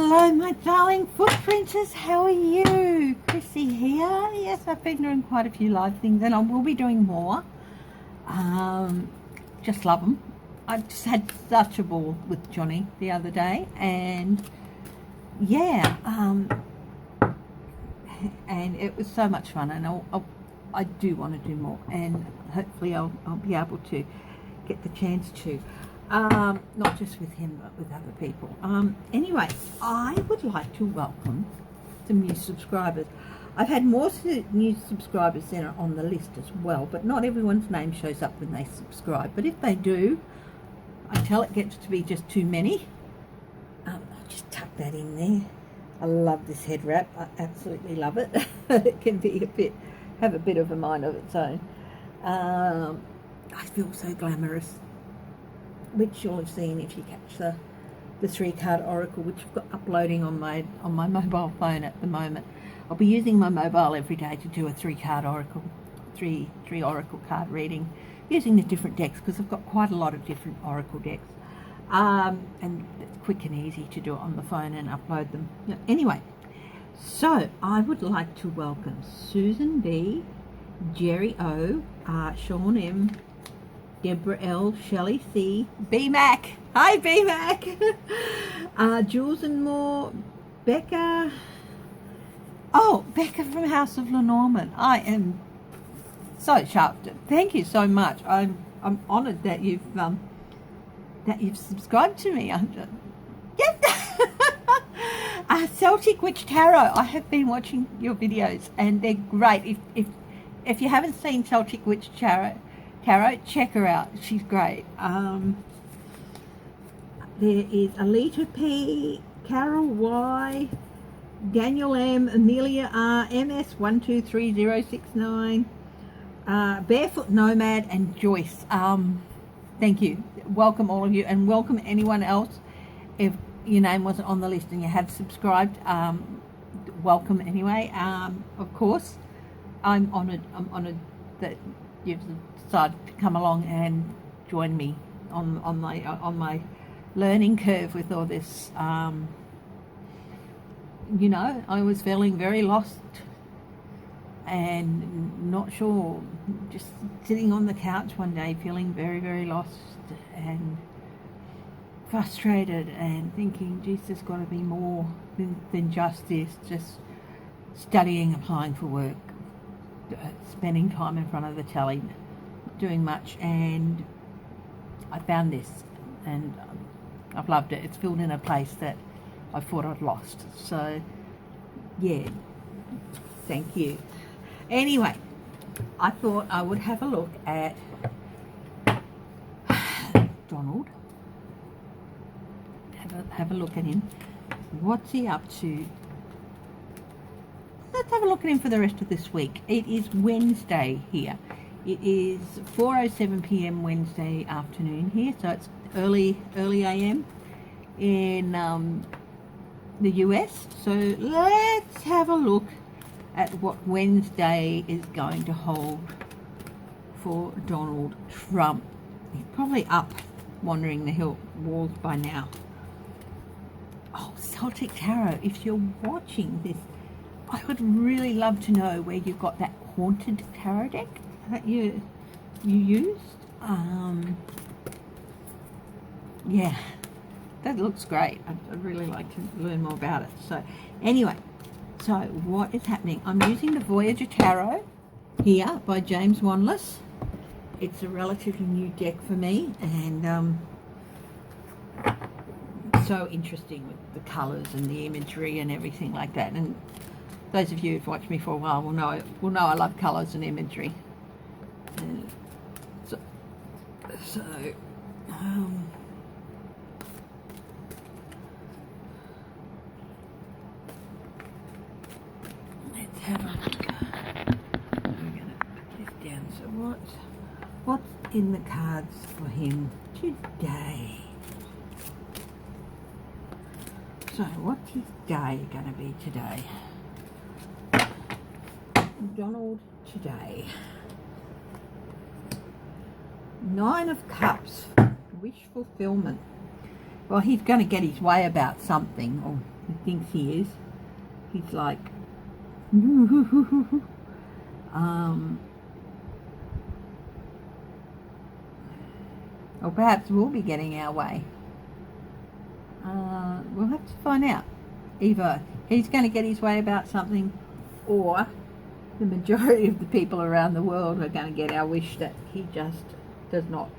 Hello, my darling footprinters. How are you? Chrissy here. Yes, I've been doing quite a few live things, and I will be doing more. Just love them. I just had such a ball with Johnny the other day, and yeah, and it was so much fun. And I do want to do more, and hopefully I'll be able to get the chance to. Not just with him, but with other people. Anyway, I would like to welcome some new subscribers. I've had more new subscribers than are on the list as well, but not everyone's name shows up when they subscribe. But if they do, until it gets to be just too many, I'll just tuck that in there. I love this head wrap. I absolutely love it. It can be have a bit of a mind of its own. I feel so glamorous, which you'll have seen if you catch the 3-card oracle, which I've got uploading on my mobile phone at the moment. I'll be using my mobile every day to do a 3-card oracle, three oracle card reading, using the different decks, because I've got quite a lot of different oracle decks, and it's quick and easy to do it on the phone and upload them. Anyway, so I would like to welcome Susan B, Jerry O, Sean M, Deborah L, Shelley C, B Mac. Hi B Mac. Jules and More, Becca. Oh, Becca from House of Lenormand. I am so chuffed. Thank you so much. I'm honoured that you've subscribed to me. Celtic Witch Tarot. I have been watching your videos and they're great. If you haven't seen Celtic Witch Tarot, check her out. She's great. There is Alita P, Carol Y, Daniel M, Amelia R, MS 123069, Barefoot Nomad, and Joyce. Thank you. Welcome all of you, and welcome anyone else. If your name wasn't on the list and you have subscribed, welcome anyway. Of course, I'm honoured that you've decided to come along and join me on my learning curve with all this. I was feeling very lost and not sure, just sitting on the couch one day feeling very, very lost and frustrated and thinking, geez, there's got to be more than just this, just studying, applying for work, spending time in front of the telly, doing much. And I found this and I've loved it. It's filled in a place that I thought I'd lost. So yeah, thank you. Anyway, I thought I would have a look at Donald. Have a look at him. What's he up to? Let's have a look at him for the rest of this week. It is Wednesday here. It is 4:07 p.m. Wednesday afternoon here, so it's early AM in the US. So let's have a look at what Wednesday is going to hold for Donald Trump. He's probably up wandering the hill walls by now. Oh, Celtic Tarot, if you're watching this, I would really love to know where you got that haunted tarot deck that you used. Yeah, that looks great. I'd really like to learn more about it. So anyway, so what is happening? I'm using the Voyager Tarot here by James Wanless. It's a relatively new deck for me, and so interesting with the colours and the imagery and everything like that. And those of you who've watched me for a while will know I love colours and imagery. And so let's have a look. I'm going to put this down. So what's in the cards for him today? So what's his day going to be today? Donald today. 9 of Cups, wish fulfillment. Well, he's going to get his way about something, or he thinks he is. He's like, or perhaps we'll be getting our way. We'll have to find out. Either he's going to get his way about something, or the majority of the people around the world are going to get our wish that he just does not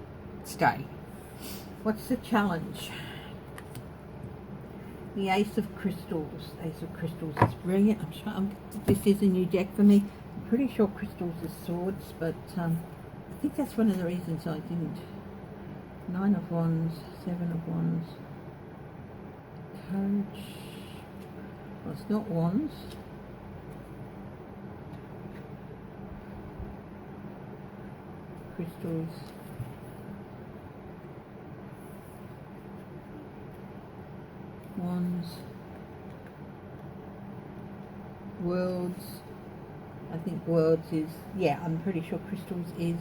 stay. What's the challenge? The Ace of Crystals. Ace of Crystals is brilliant. This is a new deck for me. I'm pretty sure Crystals is swords, but I think that's one of the reasons I didn't. Nine of Wands, Seven of Wands, Courage. Well, it's not Wands. Crystals. Wands. Worlds. I think Worlds is, yeah, I'm pretty sure Crystals is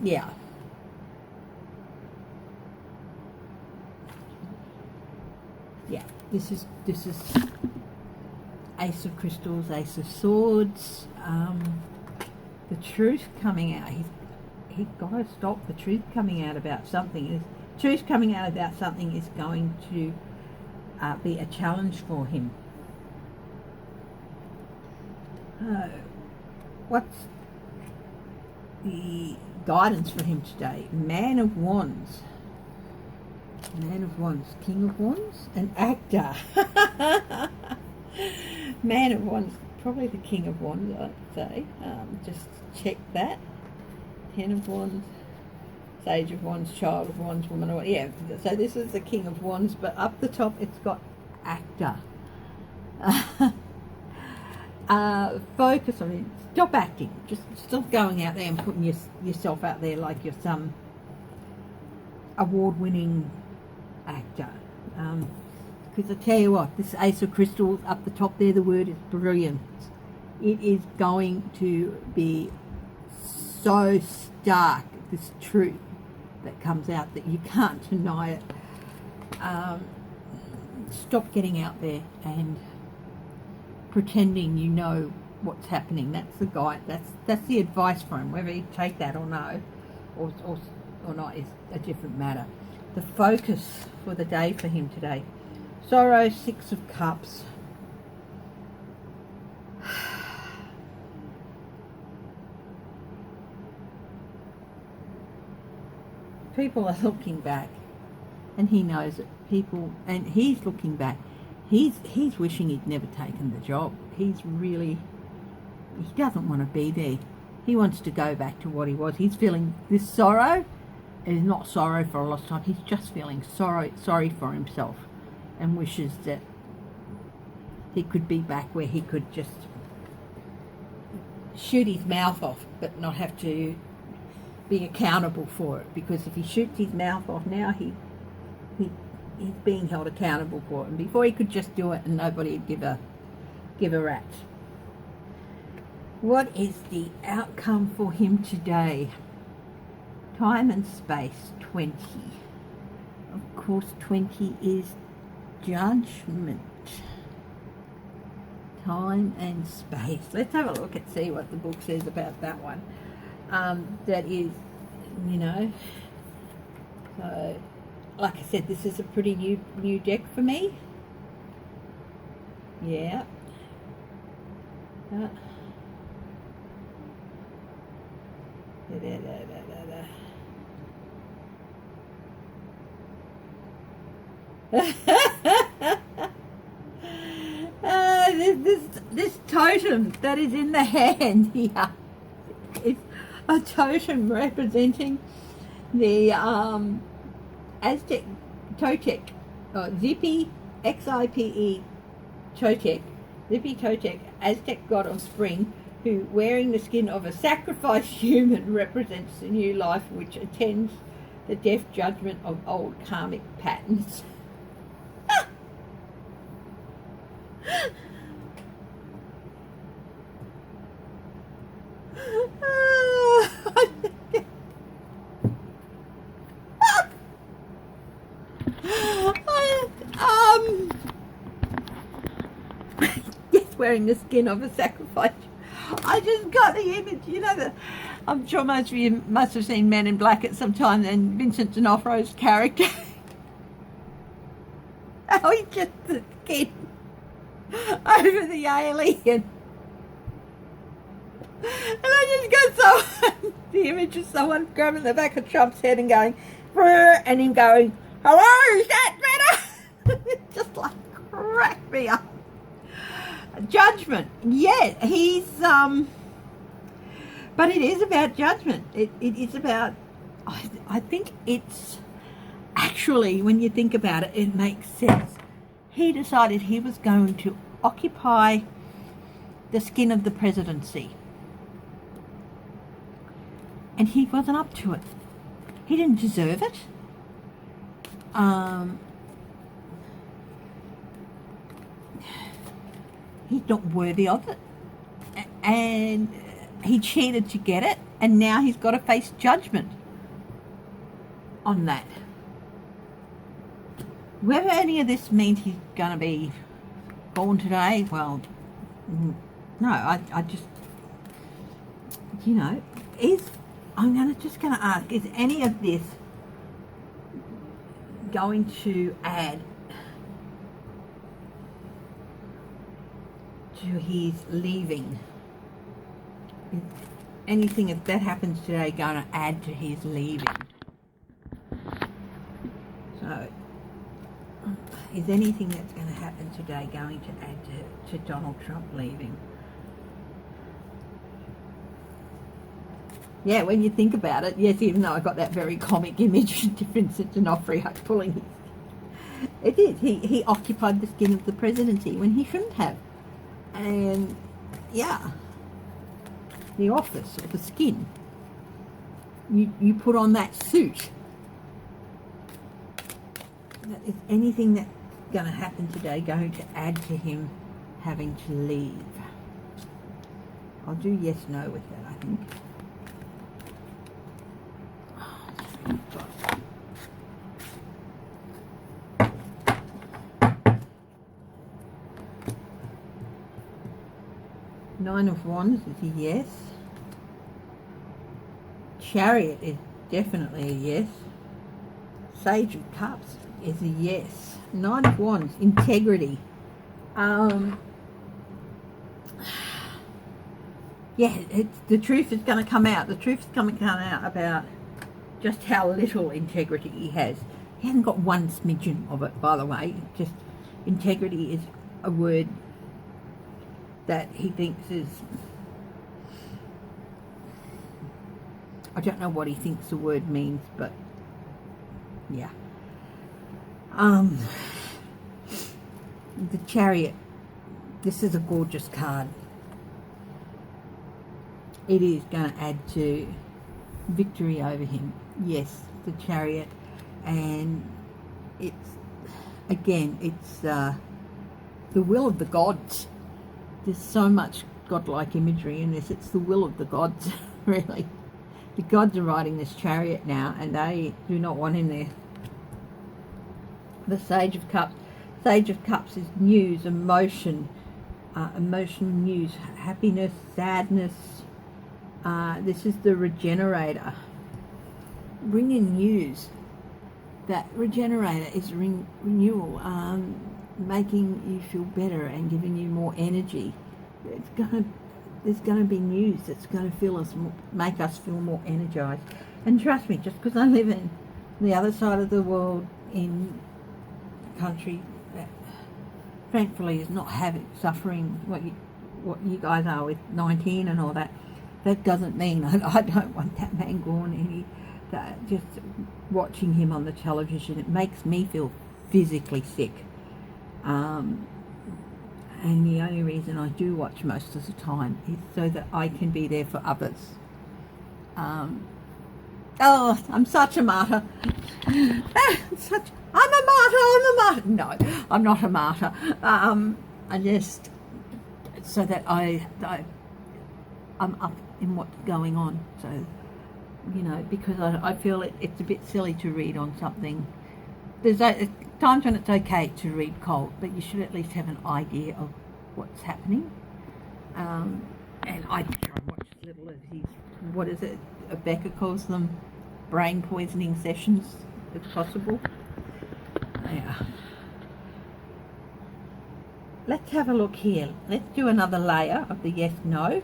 yeah. Yeah, this is Ace of Crystals, Ace of Swords. The truth coming out. He's got to stop the truth coming out about something. Truth coming out about something is going to be a challenge for him. What's the guidance for him today? Man of Wands. Man of Wands, King of Wands, an actor. Man of Wands, probably the King of Wands, I'd say. Just check that. Ten of Wands, Sage of Wands, Child of Wands, Woman of Wands. Yeah, so this is the King of Wands, but up the top it's got actor. Focus on it. Stop acting. Just stop going out there and putting yourself out there like you're some award-winning actor. Because I tell you what, this Ace of Crystals up the top there, the word is brilliant. It is going to be so stark, this truth that comes out, that you can't deny it. Stop getting out there and pretending you know what's happening. That's the guide. That's the advice for him. Whether you take that or no, or not, is a different matter. The focus for the day for him today: Sorrow, Six of Cups. People are looking back, and he knows it. And he's looking back. He's wishing he'd never taken the job. He doesn't want to be there. He wants to go back to what he was. He's feeling this sorrow. It is not sorrow for a lost time. He's just feeling sorry for himself, and wishes that he could be back where he could just shoot his mouth off, but not have to be accountable for it. Because if he shoots his mouth off now, he's being held accountable for it. And before, he could just do it and nobody would give a rat. What is the outcome for him today? Time and space, 20. Of course, 20 is judgment. Time and space. Let's have a look and see what the book says about that one. That is, so like I said, this is a pretty new deck for me. Yeah. This totem that is in the hand here is a totem representing the Aztec Totec, Zipi, Xipe Totec, Zipi Totec, Aztec god of spring, who, wearing the skin of a sacrificed human, represents the new life which attends the death judgment of old karmic patterns. um, yes, wearing the skin of a sacrifice. I just got the image, you know, I'm sure most of you must have seen Men in Black at some time, and Vincent D'Onofrio's character. How he just the skin over the alien. And I just got so the image of someone grabbing the back of Trump's head and going, and him going, hello, is that better? It just like cracked me up. Judgment, yeah, he's but it is about judgment. It is about, I think it's actually, when you think about it, it makes sense. He decided he was going to occupy the skin of the presidency, and he wasn't up to it. He didn't deserve it. He's not worthy of it, and he cheated to get it, and now he's got to face judgment on that. Whether any of this means he's going to be born today, well, no, I just, you know, I'm just going to ask, is any of this going to add to his leaving? Is anything if that happens today going to add to his leaving? So, is anything that's going to happen today going to add to Donald Trump leaving? Yeah, when you think about it, yes, even though I got that very comic image of Vincent D'Onofrio pulling his... It is. He occupied the skin of the presidency when he shouldn't have. And, yeah, the office or the skin. You put on that suit. Is anything that's going to happen today going to add to him having to leave? I'll do yes, no with that, I think. 9 of Wands is a yes. Chariot is definitely a yes. Sage of Cups is a yes. 9 of Wands, integrity. Yeah, the truth is going to come out. The truth is going to come out about just how little integrity he has. He hasn't got one smidgen of it, by the way. Just integrity is a word that he thinks is... I don't know what he thinks the word means, but yeah. The Chariot. This is a gorgeous card. It is going to add to victory over him. Yes, the Chariot. And it's, again, it's the will of the gods. There's so much godlike imagery in this. It's the will of the gods, really. The gods are riding this Chariot now, and they do not want him there. The Sage of Cups. Sage of Cups is news, emotion, news, happiness, sadness. This is the Regenerator. Bringing news. That Regenerator is renewal, making you feel better and giving you more energy. There's going to be news that's going to make us feel more energized. And trust me, just because I live in the other side of the world, in a country that thankfully is not suffering what you guys are with 19 and all that, that doesn't mean I don't want that man gone. Just watching him on the television, it makes me feel physically sick. And the only reason I do watch most of the time is so that I can be there for others. Oh, I'm such a martyr. I'm a martyr. No, I'm not a martyr. I just, so that I I'm up in what's going on. So, you know, because I feel it's a bit silly to read on something. There's times when it's okay to read cold, but you should at least have an idea of what's happening. And I try and watch as little of these, what is it, Becca calls them brain poisoning sessions, if possible. Yeah. Let's have a look here. Let's do another layer of the yes, no.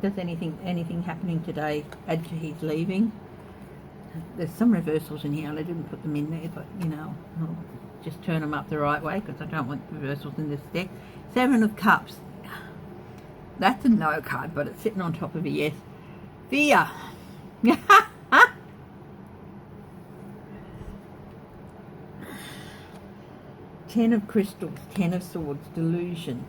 Does anything happening today add to his leaving? There's some reversals in here, and I didn't put them in there, but you know, I'll just turn them up the right way because I don't want reversals in this deck. 7 of Cups. That's a no card, but it's sitting on top of a yes. Fear. 10 of Crystals, 10 of Swords, Delusion.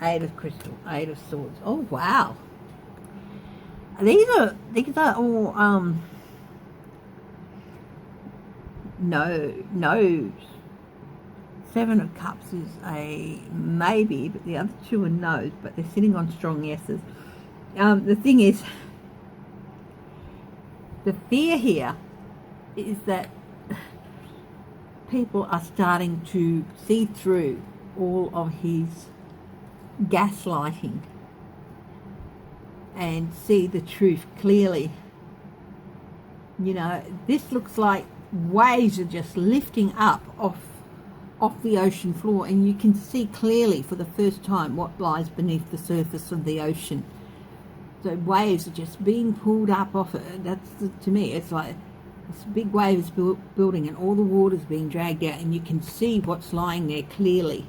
8 of Crystal, 8 of Swords. Oh wow. These are all no. 7 of Cups is a maybe, but the other 2 are no's, but they're sitting on strong yeses. The thing is, the fear here is that people are starting to see through all of his gaslighting and see the truth clearly. You know, this looks like waves are just lifting up off the ocean floor, and you can see clearly for the first time what lies beneath the surface of the ocean. So waves are just being pulled up off it. That's, to me, it's like this big wave is building and all the water's being dragged out, and you can see what's lying there clearly.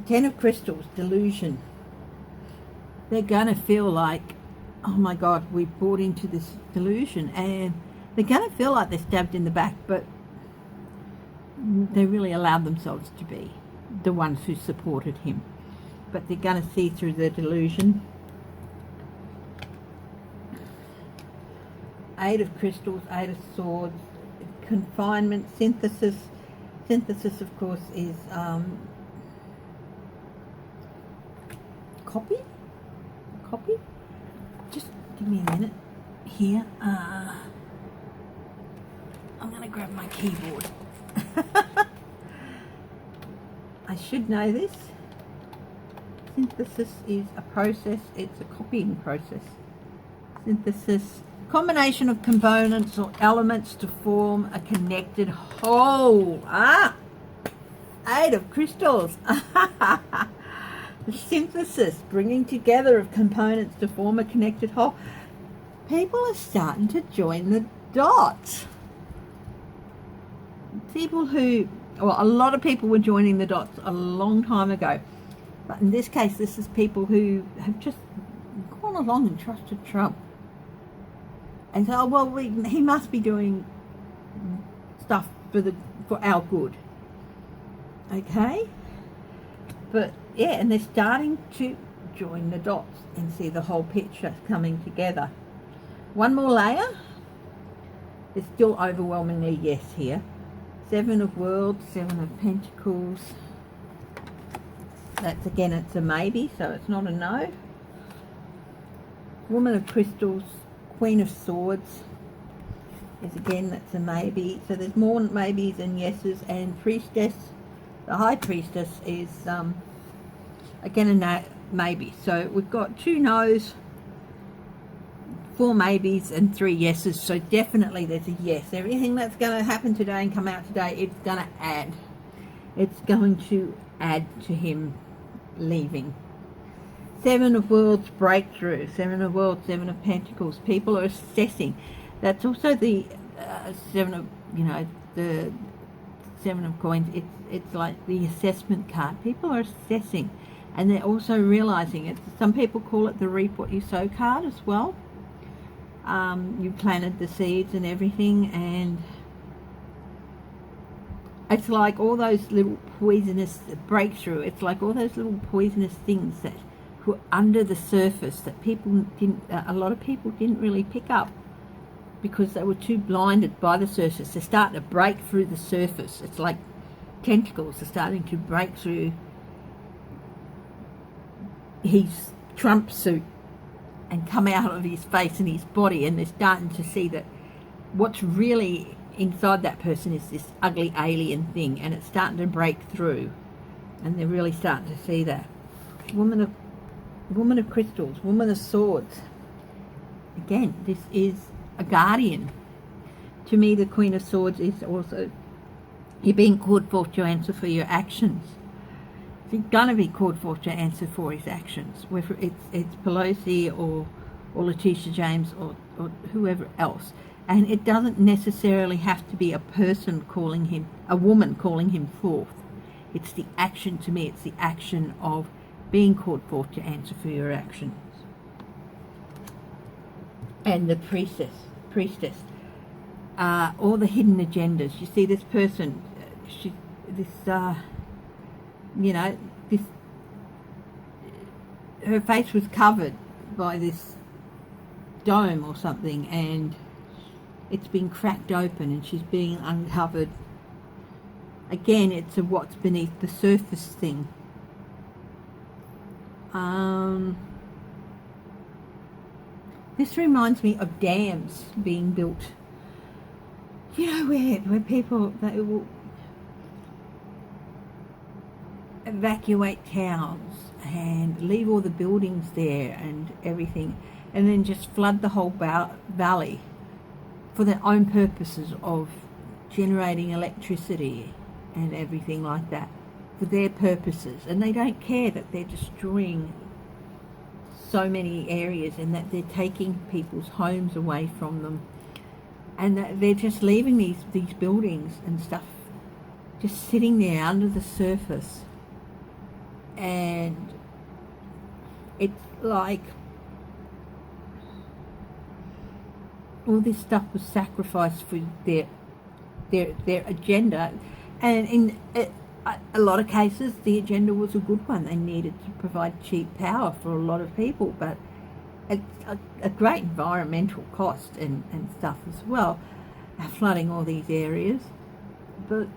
10 of Crystals, Delusion. They're going to feel like, oh my God, we've bought into this delusion, and they're going to feel like they're stabbed in the back, but they really allowed themselves to be the ones who supported him. But they're going to see through the delusion. 8 of Crystals, 8 of Swords, Confinement, Synthesis. Synthesis, of course, is copy. Just give me a minute here. I'm going to grab my keyboard. I should know this. Synthesis is a process. It's a copying process. Synthesis, combination of components or elements to form a connected whole. 8 of Crystals. The synthesis, bringing together of components to form a connected whole. People are starting to join the dots. People who, well, a lot of people were joining the dots a long time ago, but in this case, this is people who have just gone along and trusted Trump and say, oh well, he must be doing stuff for our good. Okay, but yeah, and they're starting to join the dots and see the whole picture coming together. One more layer. There's still overwhelmingly yes here. 7 of Worlds, 7 of Pentacles. That's, again, it's a maybe, so it's not a no. Woman of Crystals, Queen of Swords is, again, that's a maybe. So there's more maybes and yeses. And Priestess, the High Priestess is, again, a no, maybe. So we've got 2 no's, 4 maybes and 3 yeses, so definitely there's a yes. Everything that's going to happen today and come out today, it's going to add. It's going to add to him leaving. 7 of Worlds, breakthrough. 7 of Worlds, 7 of Pentacles. People are assessing. That's also the 7 of, you know, the 7 of Coins. It's like the assessment card. People are assessing, and they're also realizing it. Some people call it the reap what you sow card as well. You planted the seeds and everything, and it's like all those little poisonous breakthrough. It's like all those little poisonous things that were under the surface that people didn't, a lot of people didn't really pick up because they were too blinded by the surface. They're starting to break through the surface. It's like tentacles are starting to break through his Trump suit and come out of his face and his body, and they're starting to see that what's really inside that person is this ugly alien thing, and it's starting to break through, and they're really starting to see that. Woman of crystals, woman of swords. Again, this is a guardian. To me, the Queen of Swords is also you're being called forth to answer for your actions. He's going to be called forth to answer for his actions, whether it's Pelosi or Letitia James or whoever else. And it doesn't necessarily have to be a person calling him, a woman calling him forth. It's the action, to me, it's the action of being called forth to answer for your actions. And the priestess, all the hidden agendas. You see this person, her face was covered by this dome or something, and it's been cracked open and she's being uncovered. Again, it's a what's beneath the surface thing. This reminds me of dams being built. You know, where people, they will evacuate towns and leave all the buildings there and everything, and then just flood the whole valley for their own purposes of generating electricity and everything like that, for their purposes. And they don't care that they're destroying so many areas and that they're taking people's homes away from them, and that they're just leaving these buildings and stuff just sitting there under the surface. And it's like all this stuff was sacrificed for their agenda, and in a lot of cases the agenda was a good one. They needed to provide cheap power for a lot of people, but it's a great environmental cost and stuff as well, flooding all these areas. But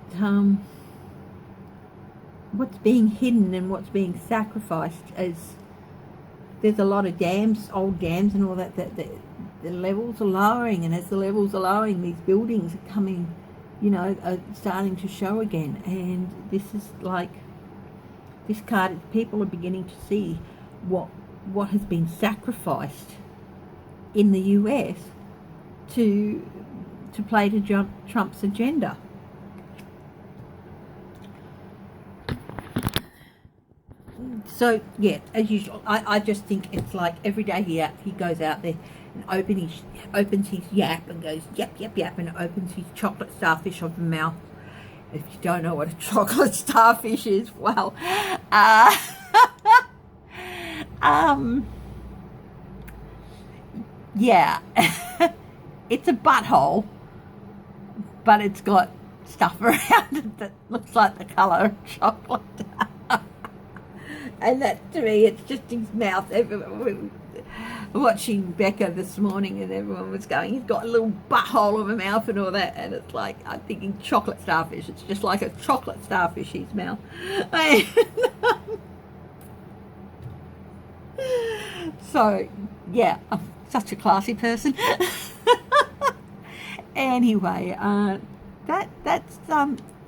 what's being hidden and what's being sacrificed is there's a lot of dams, old dams and all that, the levels are lowering, and as the levels are lowering, these buildings are coming, are starting to show again. And this is like, this card, people are beginning to see what has been sacrificed in the US to play to Trump's agenda. So yeah, as usual, I just think it's like every day he goes out there and opens his yap and goes yap yap yap, and opens his chocolate starfish of the mouth. If you don't know what a chocolate starfish is, well, yeah, it's a butthole, but it's got stuff around it that looks like the colour of chocolate. And that, to me, it's just his mouth. Watching Becca this morning, and everyone was going, he's got a little butthole of a mouth and all that, and it's like, I'm thinking chocolate starfish. It's just like a chocolate starfish, his mouth. So, yeah, I'm such a classy person. Anyway, that's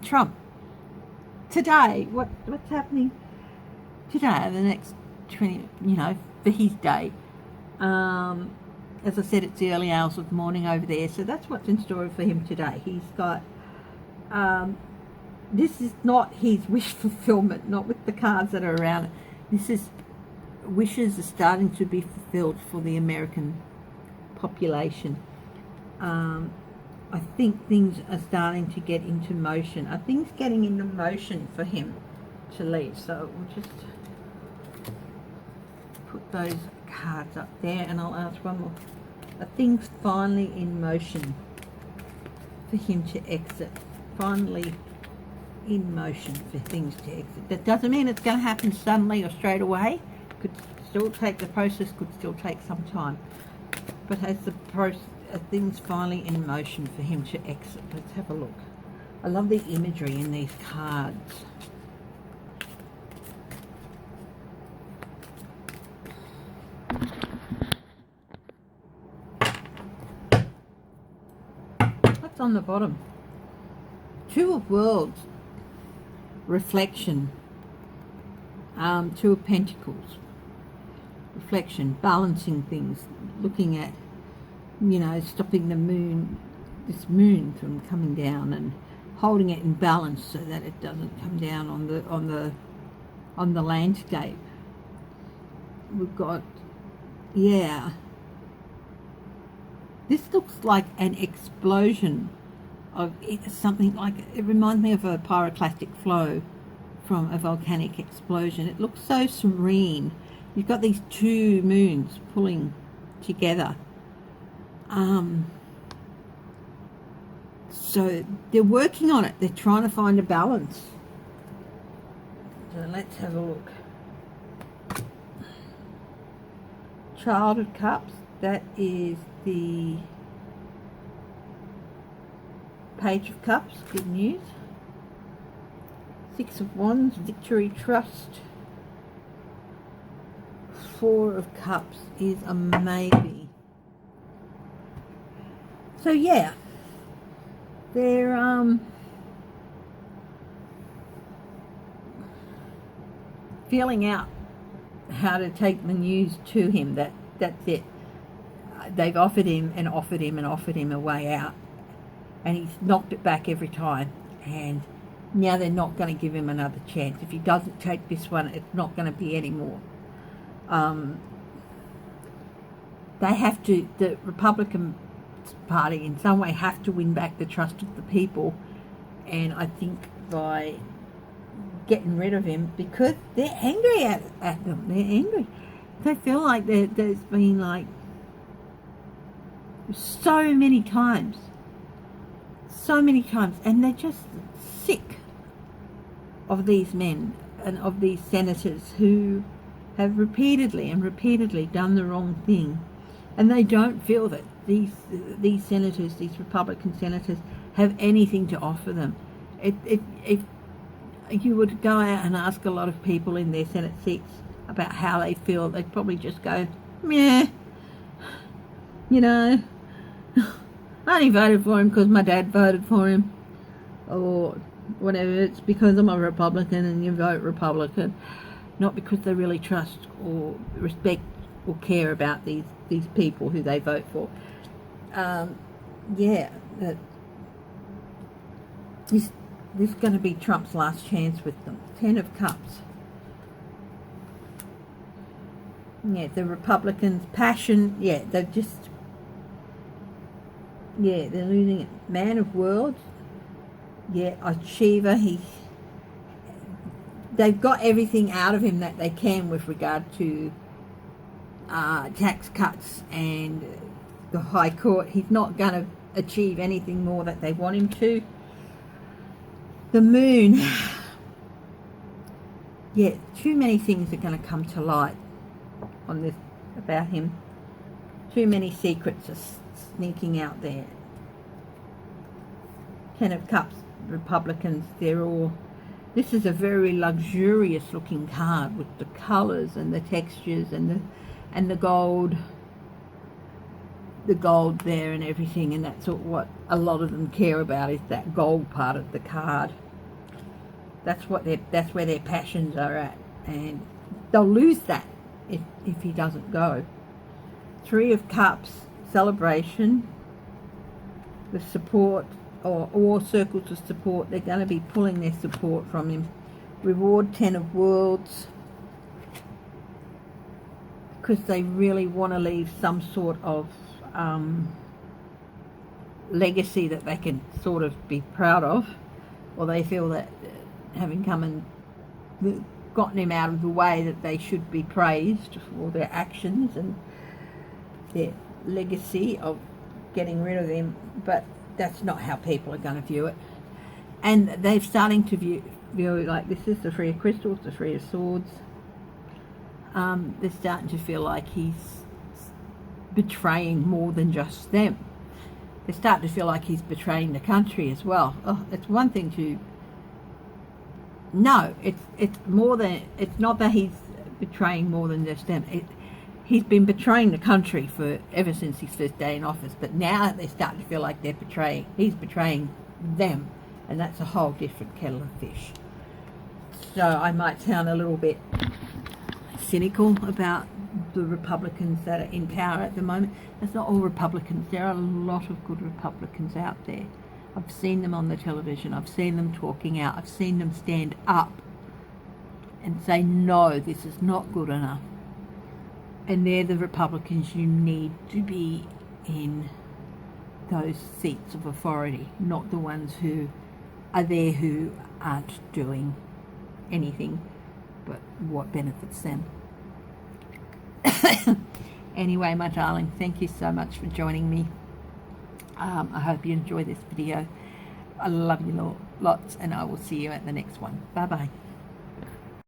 Trump. Today, what's happening today, the next 20, for his day. As I said, it's the early hours of the morning over there, so that's what's in store for him today. He's got, this is not his wish fulfillment, not with the cards that are around it. This is, wishes are starting to be fulfilled for the American population. I think things are starting to get into motion. Are things getting into motion for him to leave? So we'll just put those cards up there, and I'll ask one more. Are things finally in motion for him to exit? Finally in motion for things to exit. That doesn't mean it's going to happen suddenly or straight away. Could still take, the process could still take some time. But has the process, are things finally in motion for him to exit? Let's have a look. I love the imagery in these cards. on the bottom? Two of Worlds, reflection. Two of Pentacles, reflection, balancing things, looking at, stopping the moon, this moon from coming down and holding it in balance so that it doesn't come down on the landscape. We've got, yeah, this looks like an explosion of something, like it reminds me of a pyroclastic flow from a volcanic explosion. It looks so serene. You've got these two moons pulling together. So they're working on it. They're trying to find a balance. So let's have a look. Child of Cups, that is the Page of Cups, good news. Six of Wands, victory, trust. Four of Cups is a maybe. So yeah, they're feeling out how to take the news to him. That's it. They've offered him and offered him and offered him a way out, and he's knocked it back every time, and now they're not going to give him another chance. If he doesn't take this one, it's not going to be any more. They have to, the Republican Party in some way have to win back the trust of the people, and I think by getting rid of him, because they're angry at them. They're angry. They feel like there's been like so many times, and they're just sick of these men and of these senators who have repeatedly done the wrong thing, and they don't feel that these senators, these Republican senators, have anything to offer them. If you would go out and ask a lot of people in their Senate seats about how they feel, they'd probably just go, meh, I only voted for him because my dad voted for him, or whatever. It's because I'm a Republican and you vote Republican, not because they really trust or respect or care about these people who they vote for. This is going to be Trump's last chance with them. 10 of Cups. Yeah, the Republicans' passion, they're losing it. Man of Worlds, Achiever, they've got everything out of him that they can with regard to tax cuts and the High Court. He's not going to achieve anything more that they want him to. The Moon, too many things are going to come to light on this about him. Too many secrets are sneaking out there. 10 of Cups, Republicans, this is a very luxurious looking card with the colours and the textures and the gold there and everything, and that's what a lot of them care about, is that gold part of the card. That's where their passions are at, and they'll lose that if he doesn't go. 3 of Cups, celebration, with support or circles of support. They're going to be pulling their support from him. Reward, 10 of Worlds, because they really want to leave some sort of legacy that they can sort of be proud of, or they feel that having come and gotten him out of the way, that they should be praised for their actions and their legacy of getting rid of him. But that's not how people are going to view it, and they're starting to view it like this is the 3 of Crystals, the 3 of Swords. They're starting to feel like he's betraying more than just them. They're starting to feel like he's betraying the country as well. It's one thing to no, it's more than, it's not that he's betraying more than just them. he's been betraying the country for ever since his first day in office, but now they're starting to feel like he's betraying them, and that's a whole different kettle of fish. So I might sound a little bit cynical about the Republicans that are in power at the moment. That's not all Republicans. There are a lot of good Republicans out there. I've seen them on the television. I've seen them talking out. I've seen them stand up and say, no, this is not good enough. And they're the Republicans you need to be in those seats of authority, not the ones who are there who aren't doing anything but what benefits them. Anyway, my darling, thank you so much for joining me. I hope you enjoy this video. I love you lots, and I will see you at the next one. Bye bye.